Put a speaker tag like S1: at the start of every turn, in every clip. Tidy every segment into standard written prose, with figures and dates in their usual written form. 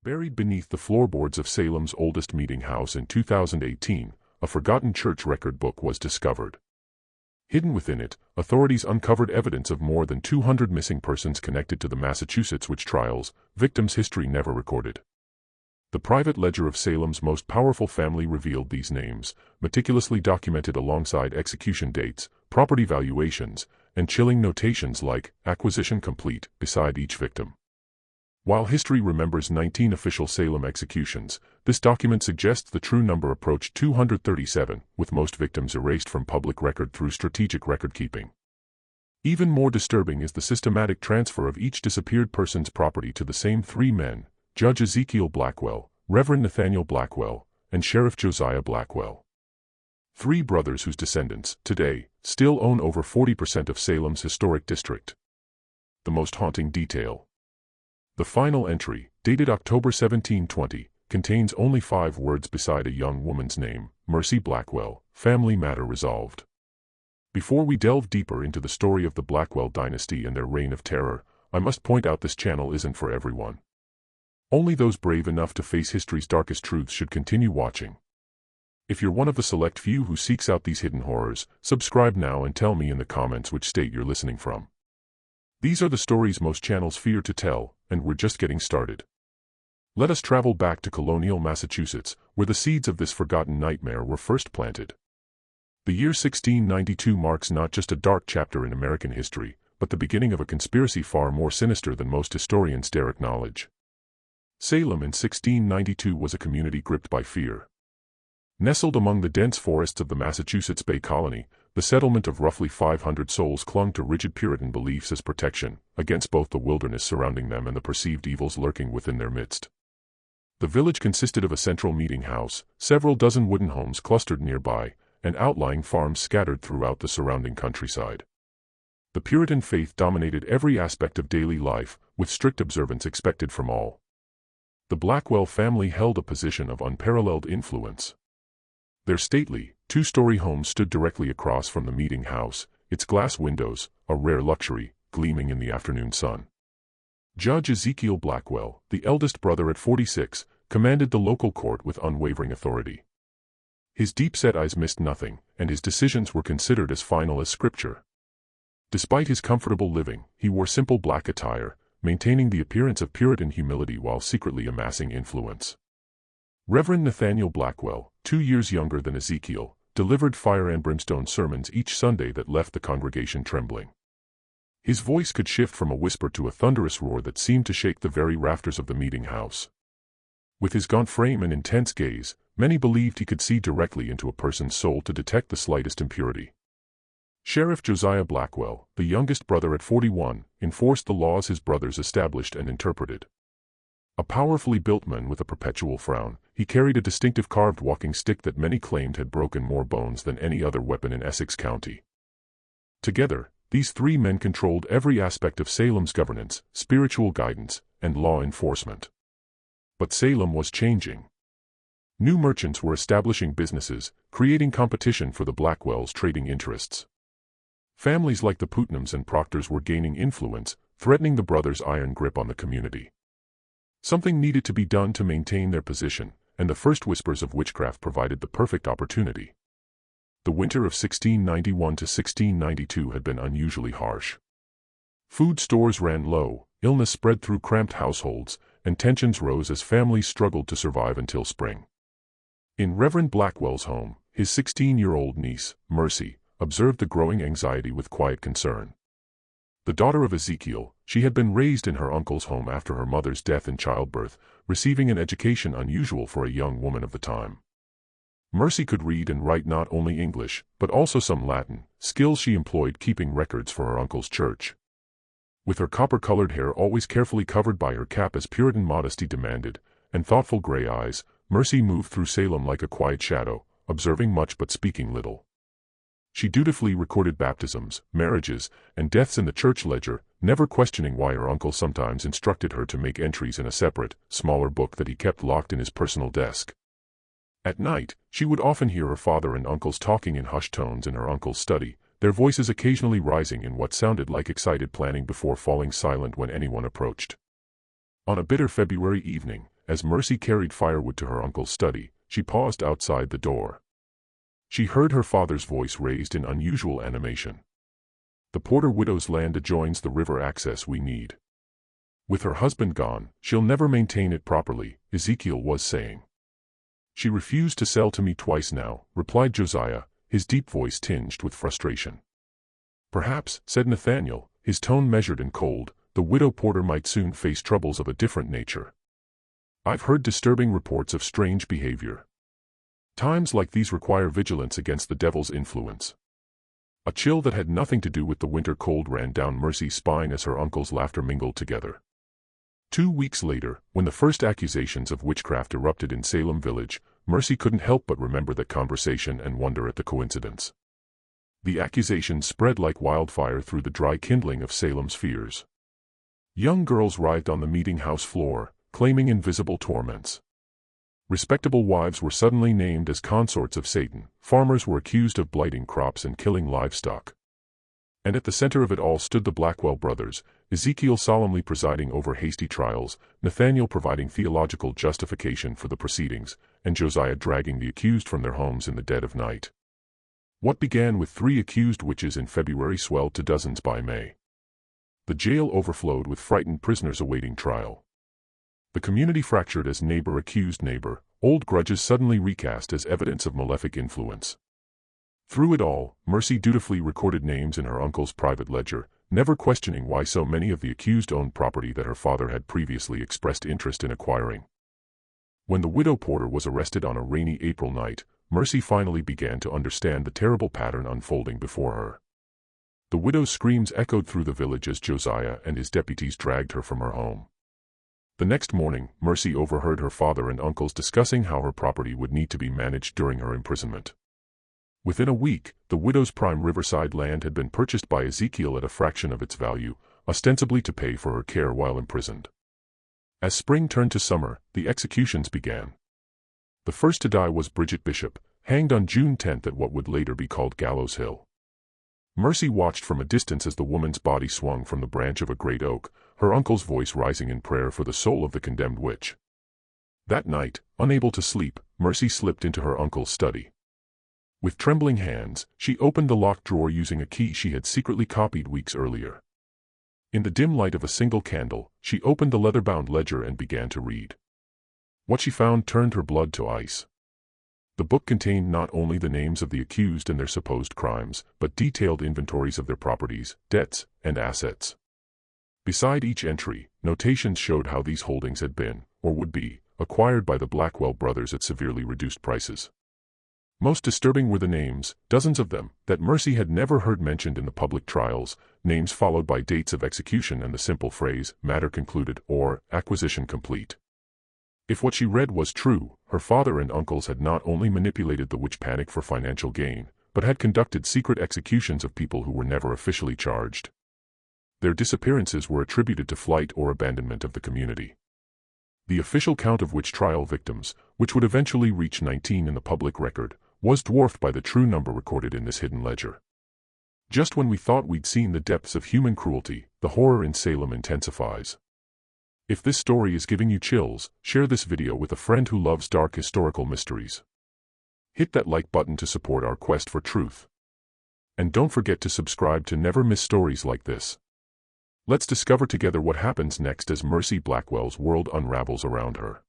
S1: Buried beneath the floorboards of Salem's oldest meeting house in 2018, a forgotten church record book was discovered. Hidden within it, authorities uncovered evidence of more than 200 missing persons connected to the Massachusetts witch trials, victims' history never recorded. The private ledger of Salem's most powerful family revealed these names, meticulously documented alongside execution dates, property valuations, and chilling notations like "acquisition complete" beside each victim. While history remembers 19 official Salem executions, this document suggests the true number approached 237, with most victims erased from public record through strategic record-keeping. Even more disturbing is the systematic transfer of each disappeared person's property to the same three men: Judge Ezekiel Blackwell, Reverend Nathaniel Blackwell, and Sheriff Josiah Blackwell. Three brothers whose descendants, today, still own over 40% of Salem's historic district. The most haunting detail. The final entry, dated October 1720, contains only 5 words beside a young woman's name: Mercy Blackwell, family matter resolved. Before we delve deeper into the story of the Blackwell dynasty and their reign of terror, I must point out this channel isn't for everyone. Only those brave enough to face history's darkest truths should continue watching. If you're one of the select few who seeks out these hidden horrors, subscribe now and tell me in the comments which state you're listening from. These are the stories most channels fear to tell, and we're just getting started. Let us travel back to colonial Massachusetts, where the seeds of this forgotten nightmare were first planted. The year 1692 marks not just a dark chapter in American history, but the beginning of a conspiracy far more sinister than most historians dare acknowledge. Salem in 1692 was a community gripped by fear. Nestled among the dense forests of the Massachusetts Bay Colony, the settlement of roughly 500 souls clung to rigid Puritan beliefs as protection, against both the wilderness surrounding them and the perceived evils lurking within their midst. The village consisted of a central meeting house, several dozen wooden homes clustered nearby, and outlying farms scattered throughout the surrounding countryside. The Puritan faith dominated every aspect of daily life, with strict observance expected from all. The Blackwell family held a position of unparalleled influence. Their stately, 2-story home stood directly across from the meeting house, its glass windows, a rare luxury, gleaming in the afternoon sun. Judge Ezekiel Blackwell, the eldest brother at 46, commanded the local court with unwavering authority. His deep-set eyes missed nothing, and his decisions were considered as final as scripture. Despite his comfortable living, he wore simple black attire, maintaining the appearance of Puritan humility while secretly amassing influence. Reverend Nathaniel Blackwell, 2 years younger than Ezekiel, delivered fire and brimstone sermons each Sunday that left the congregation trembling. His voice could shift from a whisper to a thunderous roar that seemed to shake the very rafters of the meeting house. With his gaunt frame and intense gaze, many believed he could see directly into a person's soul to detect the slightest impurity. Sheriff Josiah Blackwell, the youngest brother at 41, enforced the laws his brothers established and interpreted. A powerfully built man with a perpetual frown, he carried a distinctive carved walking stick that many claimed had broken more bones than any other weapon in Essex County. Together, these 3 men controlled every aspect of Salem's governance, spiritual guidance, and law enforcement. But Salem was changing. New merchants were establishing businesses, creating competition for the Blackwells' trading interests. Families like the Putnams and Proctors were gaining influence, threatening the brothers' iron grip on the community. Something needed to be done to maintain their position, and the first whispers of witchcraft provided the perfect opportunity. The winter of 1691 to 1692 had been unusually harsh. Food stores ran low, illness spread through cramped households, and tensions rose as families struggled to survive until spring. In Reverend Blackwell's home, his 16-year-old niece, Mercy, observed the growing anxiety with quiet concern. The daughter of Ezekiel, she had been raised in her uncle's home after her mother's death in childbirth, receiving an education unusual for a young woman of the time. Mercy could read and write not only English, but also some Latin, skills she employed keeping records for her uncle's church. With her copper-colored hair always carefully covered by her cap as Puritan modesty demanded, and thoughtful gray eyes, Mercy moved through Salem like a quiet shadow, observing much but speaking little. She dutifully recorded baptisms, marriages, and deaths in the church ledger, never questioning why her uncle sometimes instructed her to make entries in a separate, smaller book that he kept locked in his personal desk. At night, she would often hear her father and uncles talking in hushed tones in her uncle's study, their voices occasionally rising in what sounded like excited planning before falling silent when anyone approached. On a bitter February evening, as Mercy carried firewood to her uncle's study, she paused outside the door. She heard her father's voice raised in unusual animation. "The Porter widow's land adjoins the river access we need. With her husband gone, she'll never maintain it properly," Ezekiel was saying. "She refused to sell to me twice now," replied Josiah, his deep voice tinged with frustration. "Perhaps," said Nathaniel, his tone measured and cold, "the widow Porter might soon face troubles of a different nature. I've heard disturbing reports of strange behavior. Times like these require vigilance against the devil's influence." A chill that had nothing to do with the winter cold ran down Mercy's spine as her uncle's laughter mingled together. 2 weeks later, when the first accusations of witchcraft erupted in Salem Village, Mercy couldn't help but remember that conversation and wonder at the coincidence. The accusations spread like wildfire through the dry kindling of Salem's fears. Young girls writhed on the meeting house floor, claiming invisible torments. Respectable wives were suddenly named as consorts of Satan, farmers were accused of blighting crops and killing livestock. And at the center of it all stood the Blackwell brothers, Ezekiel solemnly presiding over hasty trials, Nathaniel providing theological justification for the proceedings, and Josiah dragging the accused from their homes in the dead of night. What began with 3 accused witches in February swelled to dozens by May. The jail overflowed with frightened prisoners awaiting trial. The community fractured as neighbor accused neighbor, old grudges suddenly recast as evidence of malefic influence. Through it all, Mercy dutifully recorded names in her uncle's private ledger, never questioning why so many of the accused owned property that her father had previously expressed interest in acquiring. When the widow Porter was arrested on a rainy April night, Mercy finally began to understand the terrible pattern unfolding before her. The widow's screams echoed through the village as Josiah and his deputies dragged her from her home. The next morning, Mercy overheard her father and uncles discussing how her property would need to be managed during her imprisonment. Within a week, the widow's prime riverside land had been purchased by Ezekiel at a fraction of its value, ostensibly to pay for her care while imprisoned. As spring turned to summer, the executions began. The first to die was Bridget Bishop, hanged on June 10 at what would later be called Gallows Hill. Mercy watched from a distance as the woman's body swung from the branch of a great oak, her uncle's voice rising in prayer for the soul of the condemned witch. That night, unable to sleep, Mercy slipped into her uncle's study. With trembling hands, she opened the locked drawer using a key she had secretly copied weeks earlier. In the dim light of a single candle, she opened the leather-bound ledger and began to read. What she found turned her blood to ice. The book contained not only the names of the accused and their supposed crimes, but detailed inventories of their properties, debts, and assets. Beside each entry, notations showed how these holdings had been, or would be, acquired by the Blackwell brothers at severely reduced prices. Most disturbing were the names, dozens of them, that Mercy had never heard mentioned in the public trials, names followed by dates of execution and the simple phrase, "matter concluded," or "acquisition complete." If what she read was true, her father and uncles had not only manipulated the witch panic for financial gain, but had conducted secret executions of people who were never officially charged. Their disappearances were attributed to flight or abandonment of the community. The official count of witch trial victims, which would eventually reach 19 in the public record, was dwarfed by the true number recorded in this hidden ledger. Just when we thought we'd seen the depths of human cruelty, the horror in Salem intensifies. If this story is giving you chills, share this video with a friend who loves dark historical mysteries. Hit that like button to support our quest for truth. And don't forget to subscribe to never miss stories like this. Let's discover together what happens next as Mercy Blackwell's world unravels around her.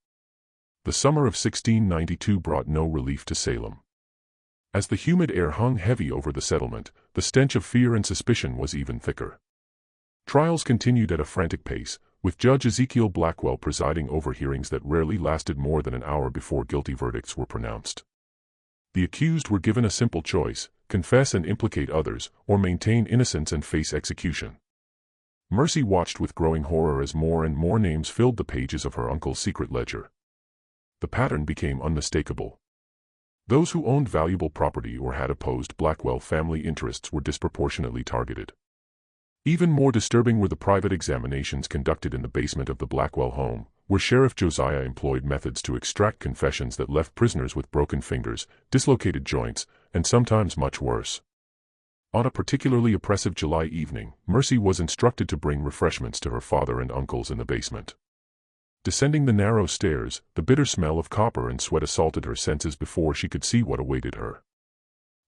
S1: The summer of 1692 brought no relief to Salem. As the humid air hung heavy over the settlement, the stench of fear and suspicion was even thicker. Trials continued at a frantic pace, with Judge Ezekiel Blackwell presiding over hearings that rarely lasted more than an hour before guilty verdicts were pronounced. The accused were given a simple choice: confess and implicate others, or maintain innocence and face execution. Mercy watched with growing horror as more and more names filled the pages of her uncle's secret ledger. The pattern became unmistakable. Those who owned valuable property or had opposed Blackwell family interests were disproportionately targeted. Even more disturbing were the private examinations conducted in the basement of the Blackwell home, where Sheriff Josiah employed methods to extract confessions that left prisoners with broken fingers, dislocated joints, and sometimes much worse. On a particularly oppressive July evening, Mercy was instructed to bring refreshments to her father and uncles in the basement. Descending the narrow stairs, the bitter smell of copper and sweat assaulted her senses before she could see what awaited her.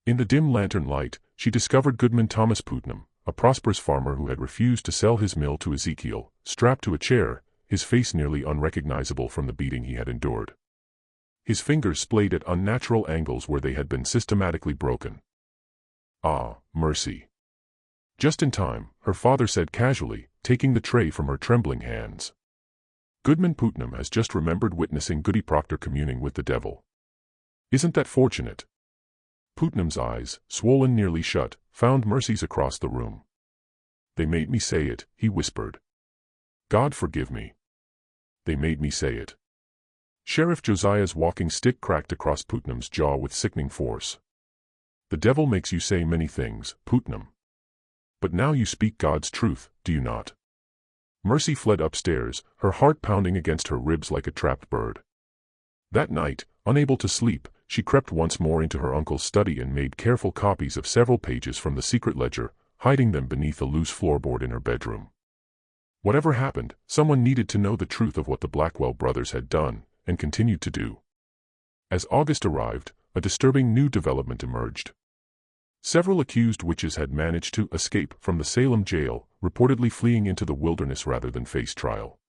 S1: In the dim lantern light, she discovered Goodman Thomas Putnam, a prosperous farmer who had refused to sell his mill to Ezekiel, strapped to a chair, his face nearly unrecognizable from the beating he had endured. His fingers splayed at unnatural angles where they had been systematically broken. "Ah, Mercy." Just in time, her father said casually, taking the tray from her trembling hands. "Goodman Putnam has just remembered witnessing Goody Proctor communing with the devil. Isn't that fortunate?" Putnam's eyes, swollen nearly shut, found Mercy's across the room. "They made me say it," he whispered. "God forgive me. They made me say it." Sheriff Josiah's walking stick cracked across Putnam's jaw with sickening force. "The devil makes you say many things, Putnam. But now you speak God's truth, do you not?" Mercy fled upstairs, her heart pounding against her ribs like a trapped bird. That night, unable to sleep, she crept once more into her uncle's study and made careful copies of several pages from the secret ledger, hiding them beneath a loose floorboard in her bedroom. Whatever happened, someone needed to know the truth of what the Blackwell brothers had done, and continued to do. As August arrived, a disturbing new development emerged. Several accused witches had managed to escape from the Salem jail, reportedly fleeing into the wilderness rather than face trial.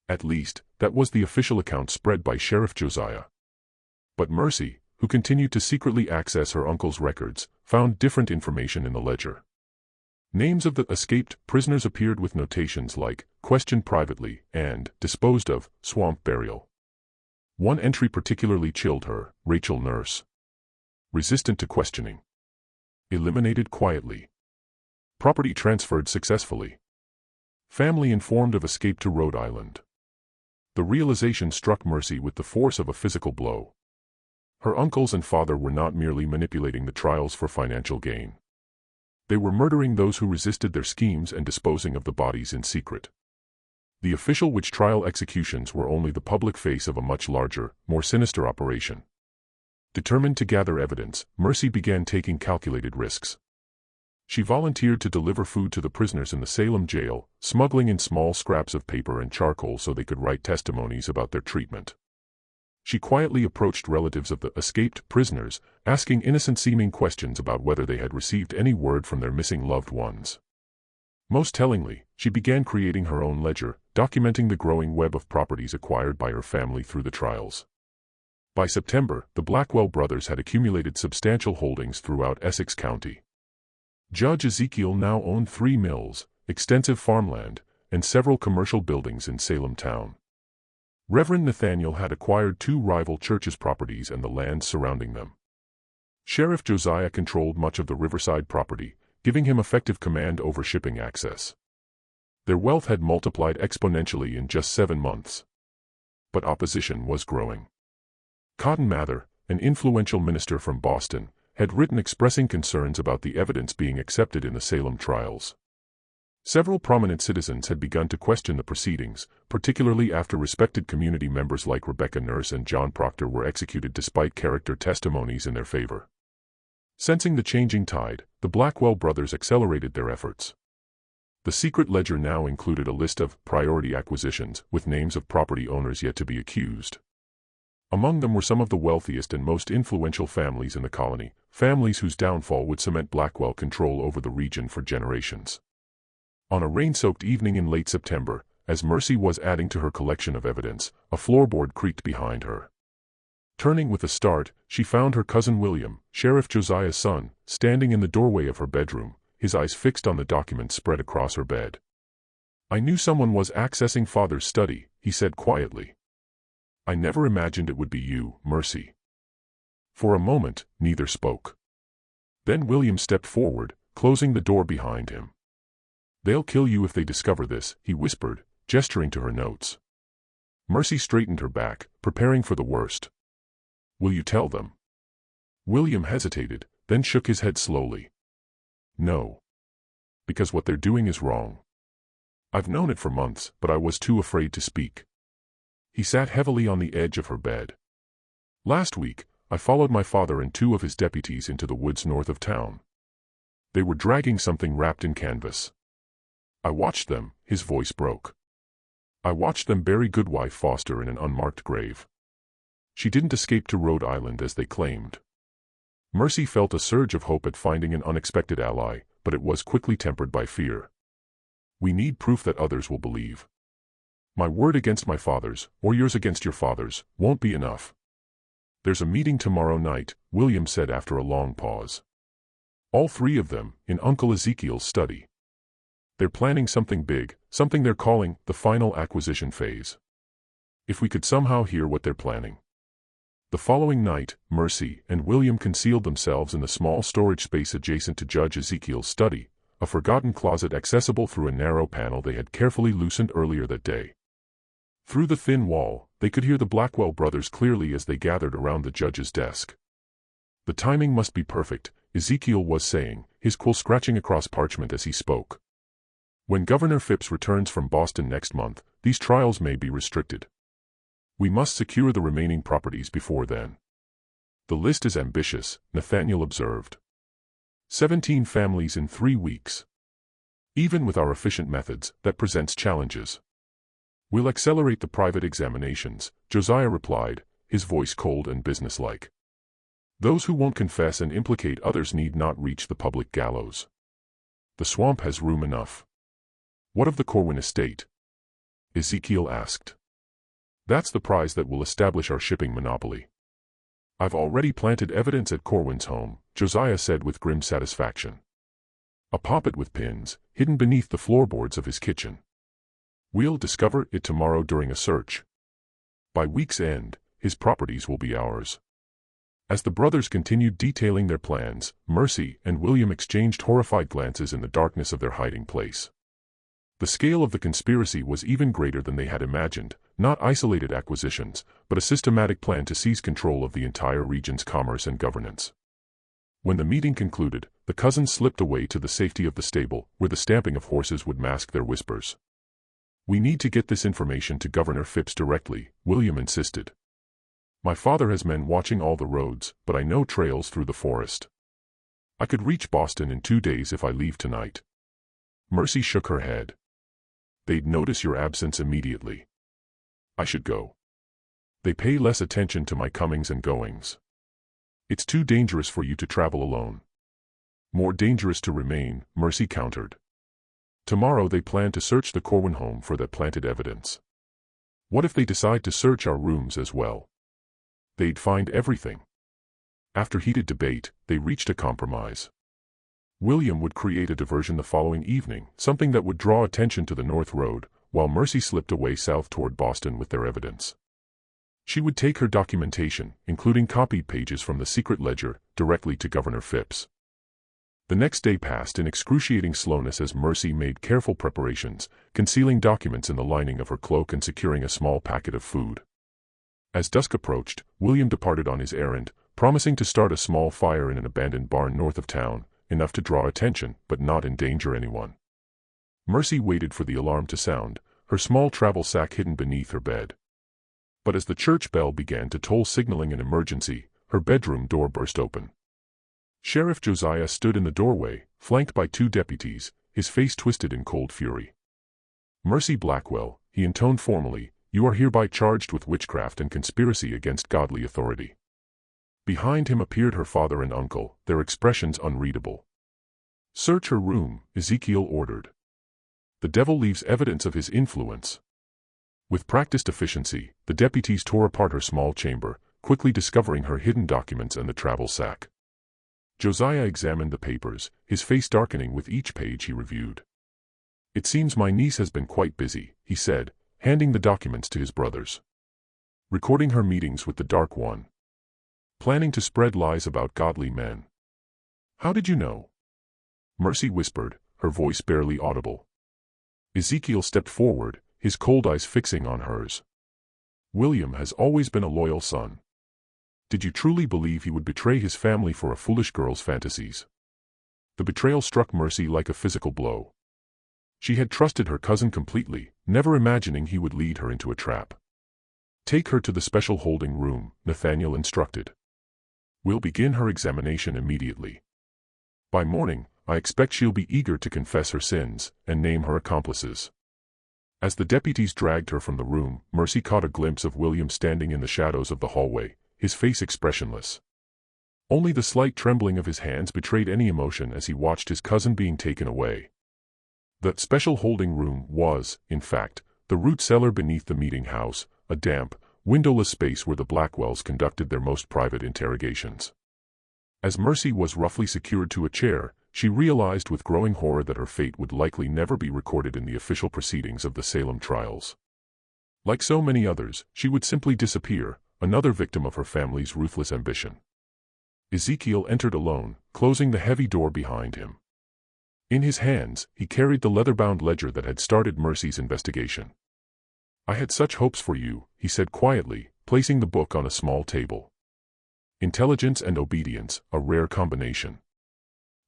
S1: At least, that was the official account spread by Sheriff Josiah. But Mercy, who continued to secretly access her uncle's records, found different information in the ledger. Names of the escaped prisoners appeared with notations like, "questioned privately," and, "disposed of, swamp burial." One entry particularly chilled her, "Rachel Nurse. Resistant to questioning. Eliminated quietly. Property transferred successfully. Family informed of escape to Rhode Island." The realization struck Mercy with the force of a physical blow. Her uncles and father were not merely manipulating the trials for financial gain. They were murdering those who resisted their schemes and disposing of the bodies in secret. The official witch trial executions were only the public face of a much larger, more sinister operation. Determined to gather evidence, Mercy began taking calculated risks. She volunteered to deliver food to the prisoners in the Salem jail, smuggling in small scraps of paper and charcoal so they could write testimonies about their treatment. She quietly approached relatives of the escaped prisoners, asking innocent-seeming questions about whether they had received any word from their missing loved ones. Most tellingly, she began creating her own ledger, documenting the growing web of properties acquired by her family through the trials. By September, the Blackwell brothers had accumulated substantial holdings throughout Essex County. Judge Ezekiel now owned 3 mills, extensive farmland, and several commercial buildings in Salem town. Reverend Nathaniel had acquired 2 rival churches' properties and the lands surrounding them. Sheriff Josiah controlled much of the riverside property, giving him effective command over shipping access. Their wealth had multiplied exponentially in just 7 months. But opposition was growing. Cotton Mather, an influential minister from Boston, had written expressing concerns about the evidence being accepted in the Salem trials. Several prominent citizens had begun to question the proceedings, particularly after respected community members like Rebecca Nurse and John Proctor were executed despite character testimonies in their favor. Sensing the changing tide, the Blackwell brothers accelerated their efforts. The secret ledger now included a list of priority acquisitions with names of property owners yet to be accused. Among them were some of the wealthiest and most influential families in the colony, families whose downfall would cement Blackwell control over the region for generations. On a rain-soaked evening in late September, as Mercy was adding to her collection of evidence, a floorboard creaked behind her. Turning with a start, she found her cousin William, Sheriff Josiah's son, standing in the doorway of her bedroom, his eyes fixed on the documents spread across her bed. "I knew someone was accessing Father's study," he said quietly. "I never imagined it would be you, Mercy." For a moment, neither spoke. Then William stepped forward, closing the door behind him. "They'll kill you if they discover this," he whispered, gesturing to her notes. Mercy straightened her back, preparing for the worst. "Will you tell them?" William hesitated, then shook his head slowly. "No. Because what they're doing is wrong. I've known it for months, but I was too afraid to speak." He sat heavily on the edge of her bed. "Last week, I followed my father and 2 of his deputies into the woods north of town. They were dragging something wrapped in canvas. I watched them," his voice broke. I watched them bury Goodwife Foster in an unmarked grave. She didn't escape to Rhode Island as they claimed. Mercy felt a surge of hope at finding an unexpected ally, but it was quickly tempered by fear. We need proof that others will believe. My word against my father's, or yours against your father's, won't be enough. There's a meeting tomorrow night, William said after a long pause. All three of them, in Uncle Ezekiel's study. They're planning something big, something they're calling the final acquisition phase. If we could somehow hear what they're planning. The following night, Mercy and William concealed themselves in the small storage space adjacent to Judge Ezekiel's study, a forgotten closet accessible through a narrow panel they had carefully loosened earlier that day. Through the thin wall, they could hear the Blackwell brothers clearly as they gathered around the judge's desk. The timing must be perfect, Ezekiel was saying, his quill scratching across parchment as he spoke. When Governor Phipps returns from Boston next month, these trials may be restricted. We must secure the remaining properties before then. The list is ambitious, Nathaniel observed. 17 families in 3 weeks. Even with our efficient methods, that presents challenges. We'll accelerate the private examinations, Josiah replied, his voice cold and businesslike. Those who won't confess and implicate others need not reach the public gallows. The swamp has room enough. What of the Corwin estate? Ezekiel asked. That's the prize that will establish our shipping monopoly. I've already planted evidence at Corwin's home, Josiah said with grim satisfaction. A poppet with pins, hidden beneath the floorboards of his kitchen. We'll discover it tomorrow during a search. By week's end, his properties will be ours. As the brothers continued detailing their plans, Mercy and William exchanged horrified glances in the darkness of their hiding place. The scale of the conspiracy was even greater than they had imagined, not isolated acquisitions, but a systematic plan to seize control of the entire region's commerce and governance. When the meeting concluded, the cousins slipped away to the safety of the stable, where the stamping of horses would mask their whispers. We need to get this information to Governor Phipps directly, William insisted. My father has men watching all the roads, but I know trails through the forest. I could reach Boston in 2 days if I leave tonight. Mercy shook her head. They'd notice your absence immediately. I should go. They pay less attention to my comings and goings. It's too dangerous for you to travel alone. More dangerous to remain, Mercy countered. Tomorrow they plan to search the Corwin home for that planted evidence. What if they decide to search our rooms as well? They'd find everything. After heated debate, they reached a compromise. William would create a diversion the following evening, something that would draw attention to the North Road, while Mercy slipped away south toward Boston with their evidence. She would take her documentation, including copied pages from the secret ledger, directly to Governor Phipps. The next day passed in excruciating slowness as Mercy made careful preparations, concealing documents in the lining of her cloak and securing a small packet of food. As dusk approached, William departed on his errand, promising to start a small fire in an abandoned barn north of town, enough to draw attention, but not endanger anyone. Mercy waited for the alarm to sound, her small travel sack hidden beneath her bed. But as the church bell began to toll signaling an emergency, her bedroom door burst open. Sheriff Josiah stood in the doorway, flanked by 2 deputies, his face twisted in cold fury. Mercy Blackwell, he intoned formally, you are hereby charged with witchcraft and conspiracy against godly authority. Behind him appeared her father and uncle, their expressions unreadable. Search her room, Ezekiel ordered. The devil leaves evidence of his influence. With practiced efficiency, the deputies tore apart her small chamber, quickly discovering her hidden documents and the travel sack. Josiah examined the papers, his face darkening with each page he reviewed. It seems my niece has been quite busy, he said, handing the documents to his brothers. Recording her meetings with the Dark One. Planning to spread lies about godly men. How did you know? Mercy whispered, her voice barely audible. Ezekiel stepped forward, his cold eyes fixing on hers. William has always been a loyal son. Did you truly believe he would betray his family for a foolish girl's fantasies? The betrayal struck Mercy like a physical blow. She had trusted her cousin completely, never imagining he would lead her into a trap. Take her to the special holding room, Nathaniel instructed. We'll begin her examination immediately. By morning, I expect she'll be eager to confess her sins and name her accomplices. As the deputies dragged her from the room, Mercy caught a glimpse of William standing in the shadows of the hallway, his face expressionless. Only the slight trembling of his hands betrayed any emotion as he watched his cousin being taken away. The special holding room was, in fact, the root cellar beneath the meeting house, a damp, windowless space where the Blackwells conducted their most private interrogations. As Mercy was roughly secured to a chair, she realized with growing horror that her fate would likely never be recorded in the official proceedings of the Salem trials. Like so many others, she would simply disappear, another victim of her family's ruthless ambition. Ezekiel entered alone, closing the heavy door behind him. In his hands, he carried the leather-bound ledger that had started Mercy's investigation. "I had such hopes for you," he said quietly, placing the book on a small table. "Intelligence and obedience, a rare combination.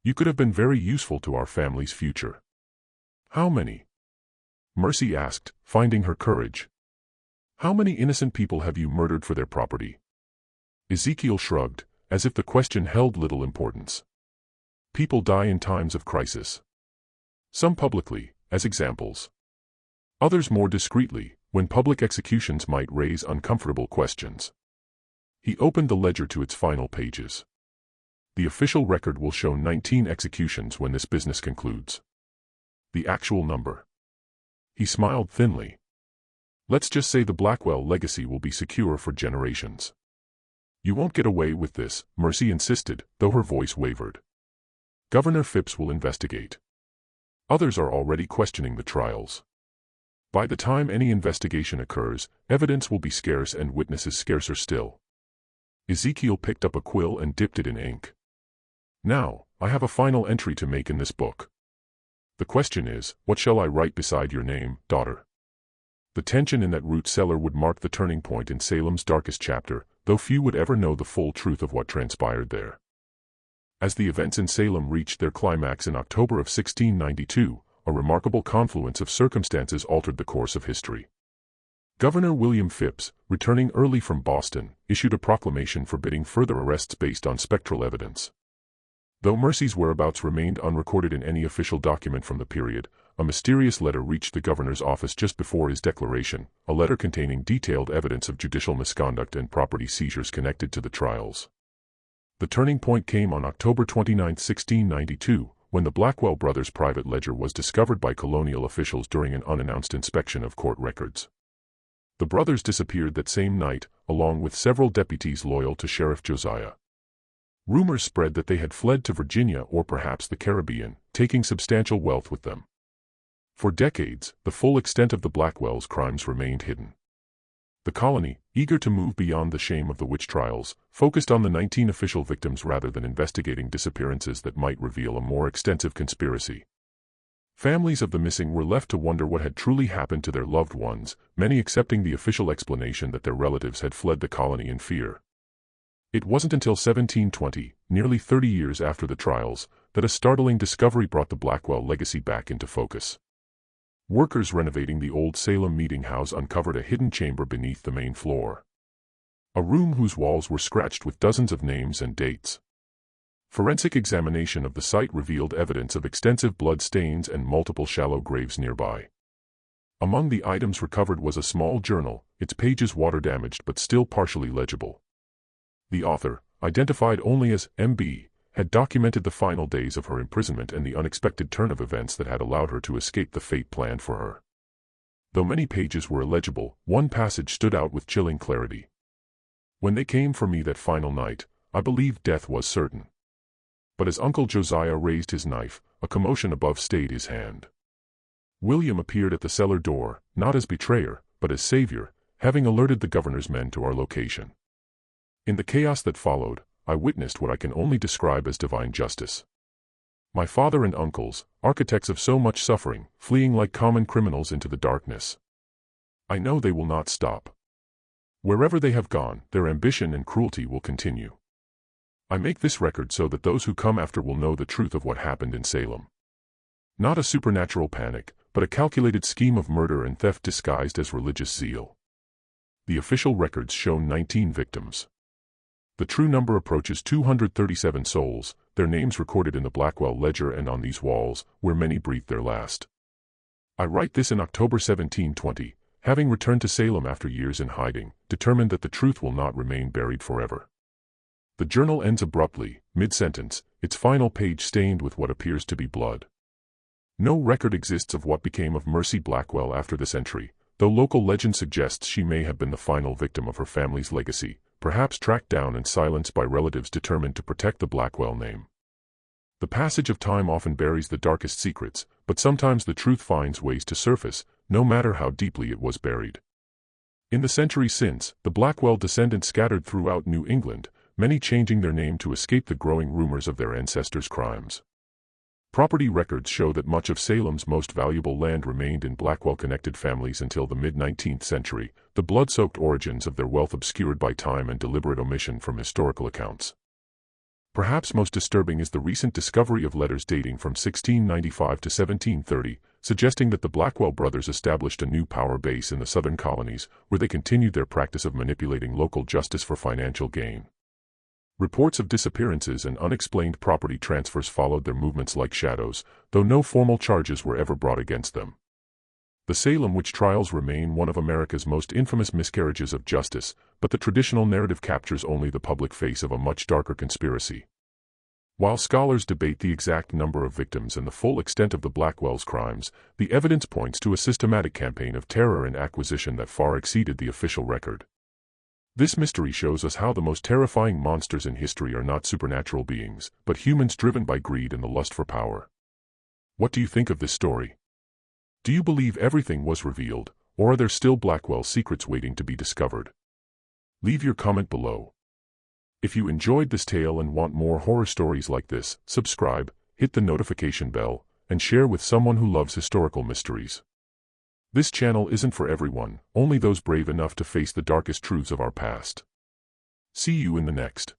S1: You could have been very useful to our family's future." "How many?" Mercy asked, finding her courage. "How many innocent people have you murdered for their property?" Ezekiel shrugged, as if the question held little importance. "People die in times of crisis. Some publicly, as examples. Others more discreetly, when public executions might raise uncomfortable questions." He opened the ledger to its final pages. "The official record will show 19 executions when this business concludes. The actual number." He smiled thinly. "Let's just say the Blackwell legacy will be secure for generations." "You won't get away with this," Mercy insisted, though her voice wavered. "Governor Phipps will investigate. Others are already questioning the trials. By the time any investigation occurs, evidence will be scarce and witnesses scarcer still." Ezekiel picked up a quill and dipped it in ink. "Now, I have a final entry to make in this book. The question is, what shall I write beside your name, daughter?" The tension in that root cellar would mark the turning point in Salem's darkest chapter, though few would ever know the full truth of what transpired there. As the events in Salem reached their climax in October of 1692, a remarkable confluence of circumstances altered the course of history. Governor William Phipps, returning early from Boston, issued a proclamation forbidding further arrests based on spectral evidence. Though Mercy's whereabouts remained unrecorded in any official document from the period, a mysterious letter reached the governor's office just before his declaration, a letter containing detailed evidence of judicial misconduct and property seizures connected to the trials. The turning point came on October 29, 1692, when the Blackwell brothers' private ledger was discovered by colonial officials during an unannounced inspection of court records. The brothers disappeared that same night, along with several deputies loyal to Sheriff Josiah. Rumors spread that they had fled to Virginia or perhaps the Caribbean, taking substantial wealth with them. For decades, the full extent of the Blackwells' crimes remained hidden. The colony, eager to move beyond the shame of the witch trials, focused on the 19 official victims rather than investigating disappearances that might reveal a more extensive conspiracy. Families of the missing were left to wonder what had truly happened to their loved ones, many accepting the official explanation that their relatives had fled the colony in fear. It wasn't until 1720, nearly 30 years after the trials, that a startling discovery brought the Blackwell legacy back into focus. Workers renovating the old Salem meeting house uncovered a hidden chamber beneath the main floor. A room whose walls were scratched with dozens of names and dates. Forensic examination of the site revealed evidence of extensive blood stains and multiple shallow graves nearby. Among the items recovered was a small journal, its pages water-damaged but still partially legible. The author, identified only as M.B., had documented the final days of her imprisonment and the unexpected turn of events that had allowed her to escape the fate planned for her. Though many pages were illegible, one passage stood out with chilling clarity. "When they came for me that final night, I believed death was certain. But as Uncle Josiah raised his knife, a commotion above stayed his hand. William appeared at the cellar door, not as betrayer, but as savior, having alerted the governor's men to our location. In the chaos that followed, I witnessed what I can only describe as divine justice. My father and uncles, architects of so much suffering, fleeing like common criminals into the darkness. I know they will not stop. Wherever they have gone, their ambition and cruelty will continue. I make this record so that those who come after will know the truth of what happened in Salem. Not a supernatural panic, but a calculated scheme of murder and theft disguised as religious zeal. The official records show 19 victims. The true number approaches 237 souls, their names recorded in the Blackwell ledger and on these walls, where many breathed their last. I write this in October 1720, having returned to Salem after years in hiding, determined that the truth will not remain buried forever. The journal ends abruptly, mid-sentence, its final page stained with what appears to be blood. No record exists of what became of Mercy Blackwell after this entry, though local legend suggests she may have been the final victim of her family's legacy, perhaps tracked down and silenced by relatives determined to protect the Blackwell name. The passage of time often buries the darkest secrets, but sometimes the truth finds ways to surface, no matter how deeply it was buried. In the centuries since, the Blackwell descendants scattered throughout New England, many changing their name to escape the growing rumors of their ancestors' crimes. Property records show that much of Salem's most valuable land remained in Blackwell-connected families until the mid-19th century, the blood-soaked origins of their wealth obscured by time and deliberate omission from historical accounts. Perhaps most disturbing is the recent discovery of letters dating from 1695 to 1730, suggesting that the Blackwell brothers established a new power base in the southern colonies, where they continued their practice of manipulating local justice for financial gain. Reports of disappearances and unexplained property transfers followed their movements like shadows, though no formal charges were ever brought against them. The Salem witch trials remain one of America's most infamous miscarriages of justice, but the traditional narrative captures only the public face of a much darker conspiracy. While scholars debate the exact number of victims and the full extent of the Blackwell's crimes, the evidence points to a systematic campaign of terror and acquisition that far exceeded the official record. This mystery shows us how the most terrifying monsters in history are not supernatural beings, but humans driven by greed and the lust for power. What do you think of this story? Do you believe everything was revealed, or are there still Blackwell secrets waiting to be discovered? Leave your comment below. If you enjoyed this tale and want more horror stories like this, subscribe, hit the notification bell, and share with someone who loves historical mysteries. This channel isn't for everyone, only those brave enough to face the darkest truths of our past. See you in the next.